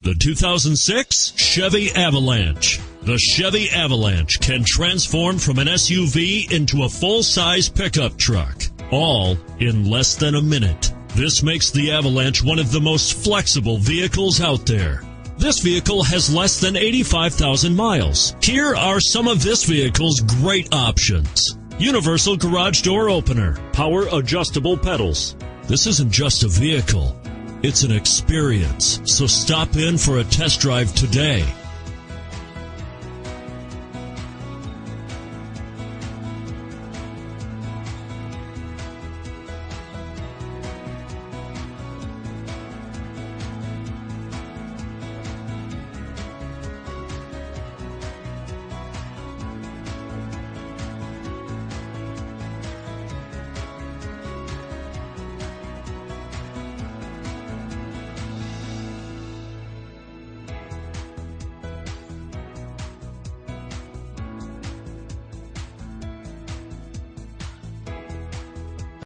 The 2006 Chevy Avalanche. The Chevy Avalanche can transform from an SUV into a full-size pickup truck, all in less than a minute. This makes the Avalanche one of the most flexible vehicles out there. This vehicle has less than 85,000 miles. Here are some of this vehicle's great options: universal garage door opener, power adjustable pedals. This isn't just a vehicle, it's an experience. So stop in for a test drive today.